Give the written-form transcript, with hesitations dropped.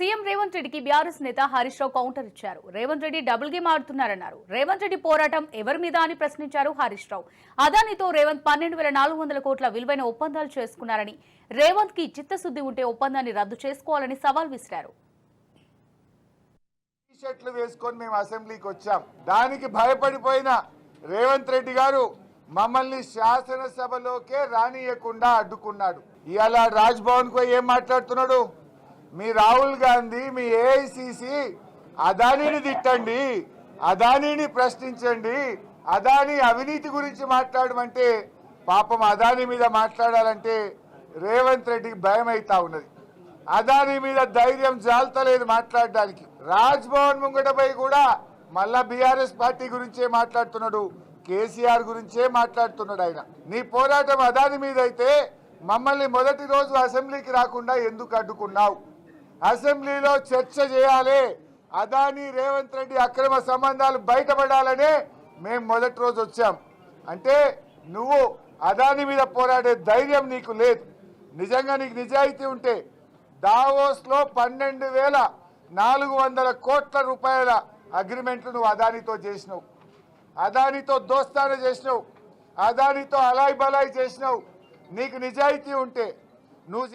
CM Revanth రెడ్డికి BRS నేత Harish Rao counter ఇచ్చారు. రేవంత్ రెడ్డి డబుల్ గేమ్ ఆడుతున్నారన్నారు. రేవంత్ రెడ్డి పోరాటం ఎవరి మీద అని ప్రశ్నించారు హరీష్ రావు. అదానితో రేవంత్ 12,400 కోట్ల విలువైన ఒప్పందాలు చేసుకున్నారని, రేవంత్ కి చిత్తశుద్ధి ఉంటే ఒప్పందాన్ని రద్దు చేసుకోవాలని సవాల్ విసిరారు. టీషర్ట్లు వేసుకొని మేము అసెంబ్లీకి వచ్చాం. దానికి భయపడిపోయిన రేవంత్ రెడ్డి గారు మమ్మల్ని శాసనసభలోకే రానియకుండా అడ్డుకున్నాడు. ఇవాళ రాజ్భవన్ కు ఏం మాట్లాడుతున్నాడు? మీ రాహుల్ గాంధీ, మీ ఏఐసిసి అదానీని తిట్టండి, అదానీని ప్రశ్నించండి, అదానీ అవినీతి గురించి మాట్లాడమంటే పాపం అదానీ మీద మాట్లాడాలంటే రేవంత్ రెడ్డికి భయం అవుతా ఉన్నది. అదానీ మీద ధైర్యం జాలతలేదు మాట్లాడడానికి. రాజ్భవన్ ముంగటపై కూడా మళ్ళా బీఆర్ఎస్ పార్టీ గురించే మాట్లాడుతున్నాడు, కేసీఆర్ గురించే మాట్లాడుతున్నాడు. ఆయన నీ పోరాటం అదానీ మీద అయితే మమ్మల్ని మొదటి రోజు అసెంబ్లీకి రాకుండా ఎందుకు అడ్డుకున్నావు? అసెంబ్లీలో చర్చ చేయాలి, అదానీ రేవంత్ రెడ్డి అక్రమ సంబంధాలు బయటపడాలనే మేము మొదటి రోజు వచ్చాం. అంటే నువ్వు అదానీ మీద పోరాడే ధైర్యం నీకు లేదు. నిజంగా నీకు నిజాయితీ ఉంటే దావోస్లో 12,400 కోట్ల రూపాయల అగ్రిమెంట్లు నువ్వు అదానీతో చేసినావు, అదానీతో దోస్తాన చేసినావు, అదానీతో అలాయ్ బలాయ్ చేసినావు. నీకు నిజాయితీ ఉంటే నువ్వు